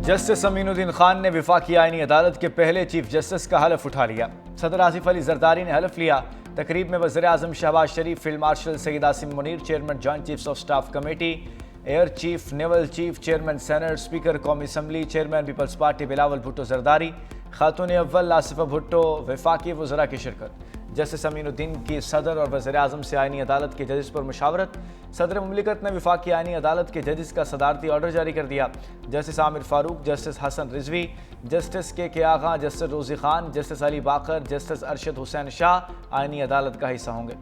Justice Aminuddin Khan ने वफाकी आईनी अदालत के पहले चीफ जस्टिस का हलफ उठा लिया। सदर आसिफ अली जरदारी ने हलफ लिया। तकरीब में वज़ीर आज़म Shehbaz Sharif, field marshal Syed Asim Munir, chairman joint chiefs of staff committee, air chief, naval chief, chairman senate, speaker कौमी assembly, chairman peoples party Bilawal Bhutto Zardari, खातून अव्वल आसिफा भुट्टो, वफाकी वज़रा की शिरकत। जस्टिस अमीनुद्दीन की सदर और वज़ीर आज़म से आईनी अदालत के जजेस पर मुशावरत। सदर मुमलिकत ने वफाकी आईनी अदालत के जजेस का सदारती ऑर्डर जारी कर दिया। Justice Aamir Farooq, justice Hasan Rizvi, justice K Agha, justice Rozi Khan, justice Ali Baqar, justice Arshad Hussain Shah आईनी अदालत का हिस्सा होंगे।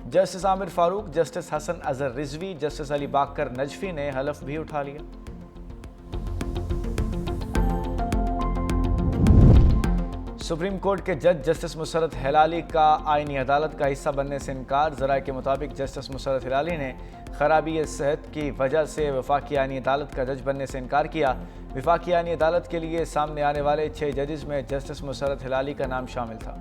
Justice Aamir Farooq, justice Hasan Azhar Rizvi, justice Ali Baqar Najafi ने हलफ भी उठा लिया। सुप्रीम कोर्ट के जज जस्टिस मुसर्रत हिलाली का आईनी अदालत का हिस्सा बनने से इनकार। ज़राए के मुताबिक जस्टिस मुसर्रत हिलाली ने खराबी सेहत की वजह से वफाकी आईनी अदालत का जज बनने से इनकार किया। वफाकी आईनी अदालत के लिए सामने आने वाले 6 जजेस में जस्टिस मुसर्रत हिलाली का नाम शामिल था।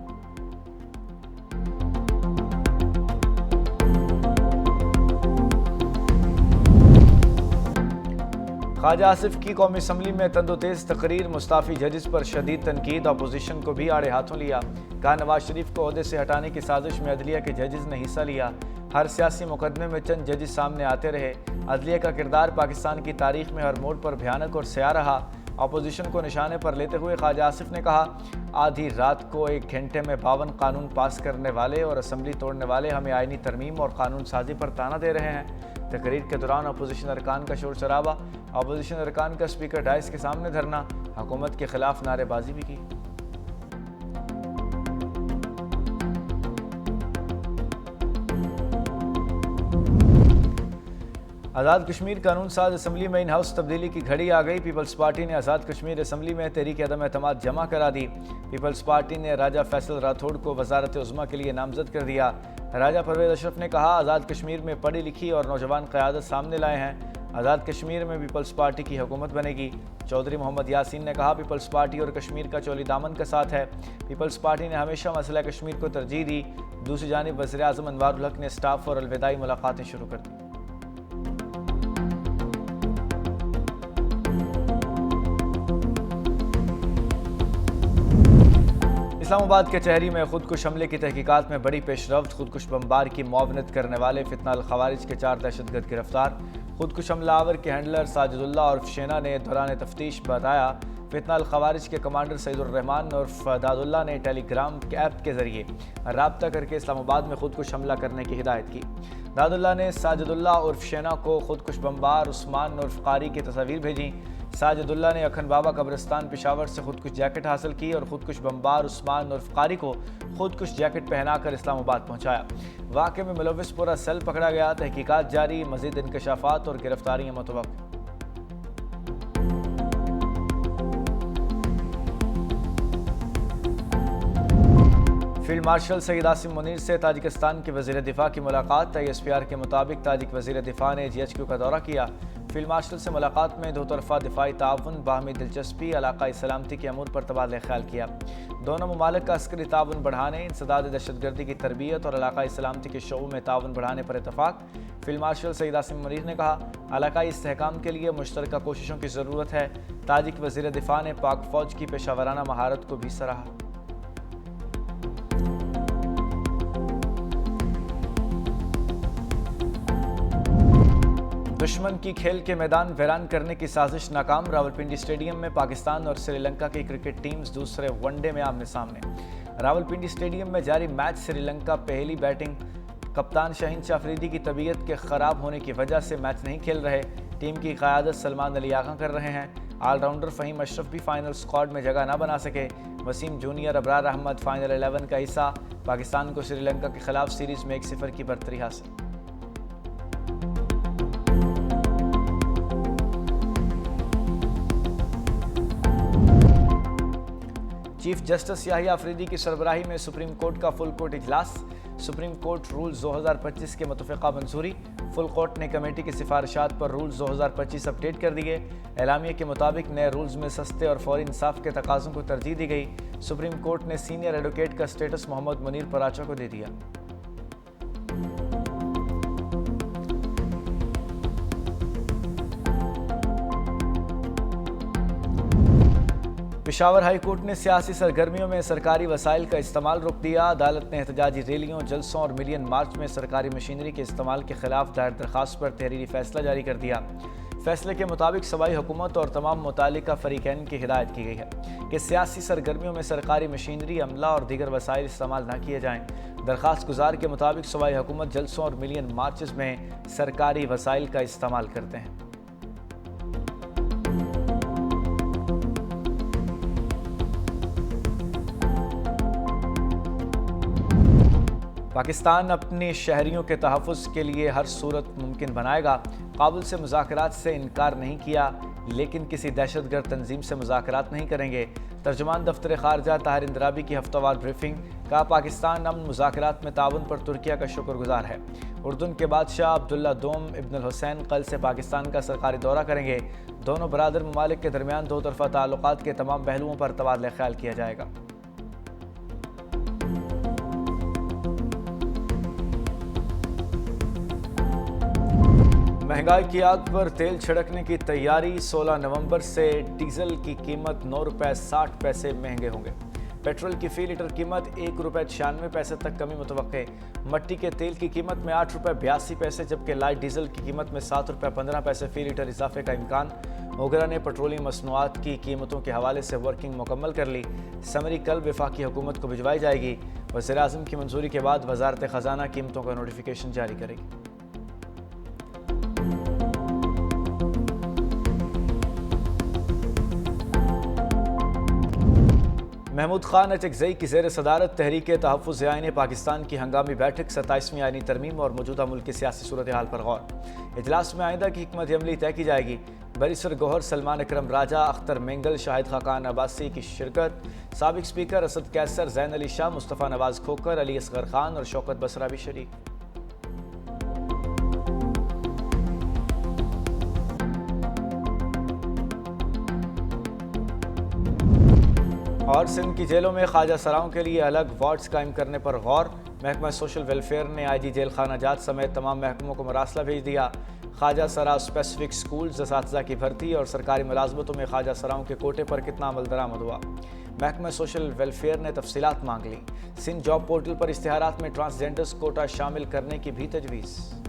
ख्वाजा आसिफ की कौमी असम्बली में तंदोतेज तकरीर, मुस्ताफ़ी जजेस पर शदीद तनकीद, अपोजिशन को भी आड़े हाथों लिया। कहा नवाज शरीफ को ओहदे से हटाने की साजिश में अदलिया के जजेस ने हिस्सा लिया। हर सियासी मुकदमे में चंद जजेस सामने आते रहे। अदलिया का किरदार पाकिस्तान की तारीख में हर मोड़ पर भयानक और स्याह रहा। अपोजिशन को निशाने पर लेते हुए ख्वाजा आसिफ ने कहा, आधी रात को 1 घंटे में 52 कानून पास करने वाले और असम्बली तोड़ने वाले हमें आईनी तरमीम और कानून साजी पर ताना दे रहे हैं। तकरीर के दौरान अपोजिशन अरकान का शोर शराबा, अपोजिशन अरकान का स्पीकर डाइस के सामने धरना, हुकूमत के खिलाफ नारेबाजी भी की। आज़ाद कश्मीर कानून साज असम्बली में इन हाउस तब्दीली की घड़ी आ गई। पीपल्स पार्टी ने आज़ाद कश्मीर असम्बली में तहरीक अदम एतमाद जमा करा दी। पीपल्स पार्टी ने राजा फैसल राठौड़ को वजारत उज़्मा के लिए नामजद कर दिया। राजा परवेज अशरफ ने कहा, आज़ाद कश्मीर में पढ़ी लिखी और नौजवान क़यादत सामने लाए हैं। आज़ाद कश्मीर में पीपल्स पार्टी की हुकूमत बनेगी। चौधरी मोहम्मद यासीन ने कहा, पीपल्स पार्टी और कश्मीर का चौली दामन का साथ है। पीपल्स पार्टी ने हमेशा मसला कश्मीर को तरजीह दी। दूसरी जानिब वज़ीर आज़म अनवारुल हक ने स्टाफ और अलविदाई मुलाकातें शुरू कर दी। इस्लामाबाद के चहरी में खुदकुश हमले की तहकीकात में बड़ी पेशरफ्त। खुदकुश बमबार की मुआवनत करने वाले फितना अल खवारिज के 4 दहशतगर्द गिरफ्तार। खुदकुश हमलावर के हैंडलर साजिदुल्लाह उर्फ शेना ने दौरान तफ्तीश बताया, फितना अल खवारिज के कमांडर सईदुर्रहमान उर्फ दादुल्लाह ने टेलीग्राम ऐप के जरिए राब्ता करके इस्लामाबाद में खुदकुश हमला करने की हिदायत की। दादुल्लाह ने साजिदुल्लाह उर्फ शेना को खुदकुश बमबार उस्मान उर्फ कारी की तस्वीर भेजी। साजिदुल्लाह ने अखन बाबा कब्रिस्तान पेशावर से खुदकुश जैकेट हासिल की और खुदकुश बमबार उस्मान उर्फ कारी को खुदकुश जैकेट पहनाकर इस्लामाबाद पहुंचाया। वाक़े में मुलव्विस पूरा सेल पकड़ा गया। तहकीकात जारी, मज़ीद इंकशाफात और गिरफ्तारियाँ मुतवक्किल। फील्ड मार्शल सईद आसिम मुनीर से ताजिकिस्तान के वज़ीर दिफा की मुलाकात। ISPR के मुताबिक ताजिक वज़ीर दिफा ने GHQ का दौरा किया। फील्ड मार्शल से मुलाकात में दो तरफ़ा दिफाई ताउन, बाहमी दिलचस्पी, इलाक़ाई सलामती के अमूर पर तबादला ख्याल किया। दोनों ममालिक का अस्करी ताउन बढ़ाने, इंसदाद दहशतगर्दी की तरबियत और इलाक़ाई सलामती के शोबों में ताउन बढ़ाने पर इतफ़ाक़। फील्ड मार्शल सईद आसिम मुनीर ने कहा, इलाक़ाई इस्तेहकाम के लिए मुश्तरका कोशिशों की ज़रूरत है। ताजिक वज़ीर दिफा ने पाक फ़ौज की पेशावराना महारत को भी सराहा। दुश्मन की खेल के मैदान वीरान करने की साजिश नाकाम। रावलपिंडी स्टेडियम में पाकिस्तान और श्रीलंका की क्रिकेट टीम्स दूसरे वनडे में आमने सामने। रावलपिंडी स्टेडियम में जारी मैच श्रीलंका पहली बैटिंग। कप्तान शाहीन शाह अफरीदी की तबीयत के ख़राब होने की वजह से मैच नहीं खेल रहे। टीम की क़यादत सलमान अली आगा कर रहे हैं। ऑलराउंडर फ़हीम अशरफ भी फाइनल स्क्वाड में जगह न बना सके। वसीम जूनियर, अबरार अहमद फाइनल 11 का हिस्सा। पाकिस्तान को श्रीलंका के खिलाफ सीरीज़ में 1-0 की बरतरी हासिल। चीफ जस्टिस याहिया अफरीदी की सरबराही में सुप्रीम कोर्ट का फुल कोर्ट इजलास। सुप्रीम कोर्ट रूल्स 2025 के मुतफ़िक़ा मंजूरी। फुल कोर्ट ने कमेटी की सिफारिशात पर रूल्स 2025 अपडेट कर दिए। एलामिया के मुताबिक नए रूल्स में सस्ते और फौरी इंसाफ के तकाज़ों को तरजीह दी गई। सुप्रीम कोर्ट ने सीनियर एडवोकेट का स्टेटस मोहम्मद मुनीर पराचा को दे दिया। पेशावर हाई कोर्ट ने सियासी सरगर्मियों में सरकारी वसाइल का इस्तेमाल रोक दिया। अदालत ने एहतजाजी रैलियों, जलसों और मिलियन मार्च में सरकारी मशीनरी के इस्तेमाल के खिलाफ दायर दरखास्त पर तहरीरी फैसला जारी कर दिया। फैसले के मुताबिक सूबाई हुकूमत और तमाम मुतालिका फरीकैन की हिदायत की गई है कि सियासी सरगर्मियों में सरकारी मशीनरी, अमला और दीगर वसाइल इस्तेमाल न किए जाएँ। दरखास्त गुजार के मुताबिक सूबाई हुकूमत जलसों और मिलियन मार्चेस में सरकारी वसाइल का इस्तेमाल करते हैं। पाकिस्तान अपने शहरियों के तहफ़्फ़ुज़ के लिए हर सूरत मुमकिन बनाएगा। काबुल से मुज़ाकरात से इनकार नहीं किया, लेकिन किसी दहशतगर्द तंजीम से मुज़ाकरात नहीं करेंगे। तर्जुमान दफ्तर ख़ारजा ताहिर इंदराबी की हफ्तावार ब्रीफिंग। कहा, पाकिस्तान अमन मुज़ाकरात में ताउन पर तुर्किया का शुक्रगुजार है। उर्दून के बादशाह अब्दुल्ला दोम इब्नुल हुसैन कल से पाकिस्तान का सरकारी दौरा करेंगे। दोनों बरादर ममालिक के दरमियान दो तरफ़ा ताल्लुकात के तमाम पहलुओं पर तबादला ख्याल किया जाएगा। महंगाई की आग पर तेल छिड़कने की तैयारी। 16 नवंबर से डीजल की कीमत 9 रुपये 60 पैसे महंगे होंगे। पेट्रोल की फ़ी लीटर कीमत 1 रुपये 96 पैसे तक कमी मुतवक्के। मट्टी के तेल की कीमत में 8 रुपये 82 पैसे, जबकि लाइट डीजल की कीमत में 7 रुपये 15 पैसे फ़ी लीटर इजाफे का इम्कान। मोगरा ने पेट्रोलियम मसनूआत की कीमतों के हवाले से वर्किंग मुकम्मल कर ली। समरी कल वफाकी हुकूमत को भिजवाई जाएगी। वज़ीर-ए-आज़म की मंजूरी के बाद वज़ारत ख़जाना कीमतों का नोटिफिकेशन जारी करेगी। महमूद खान अचकज़ई की ज़ेर सदारत तहरीक तहफ़्फ़ुज़ आईन पाकिस्तान की हंगामी बैठक 27वीं आईनी तरमीम और मौजूदा मुल्क की सियासी सूरत हाल पर गौर। इजलास में आइंदा की हिकमत अमली तय की जाएगी। बैरिस्टर गौहर, सलमान अकरम राजा, अख्तर मेंगल, शाहिद खाकान अब्बासी की शिरकत। साबिक स्पीकर असद कैसर, जैन अली शाह, मुस्तफ़ा नवाज़ खोकर, अली असगर खान और शौकत बसरा भी शरीक। और सिंध की जेलों में ख्वाजा सराओं के लिए अलग वार्ड्स कायम करने पर गौर। महकमा सोशल वेलफेयर ने IG जेल खाना जात समेत तमाम महकमों को मरासला भेज दिया। ख्वाजा सरा स्पेसिफिक स्कूल्स, असातिज़ा की भर्ती और सरकारी मुलाजमतों में ख्वाजा सराओं के कोटे पर कितना अमल दरामद हुआ। महकमा सोशल वेलफेयर ने तफसीलात मांग ली। सिंध जॉब पोर्टल पर इश्तिहारात में ट्रांसजेंडर्स कोटा शामिल करने की भी तजवीज़।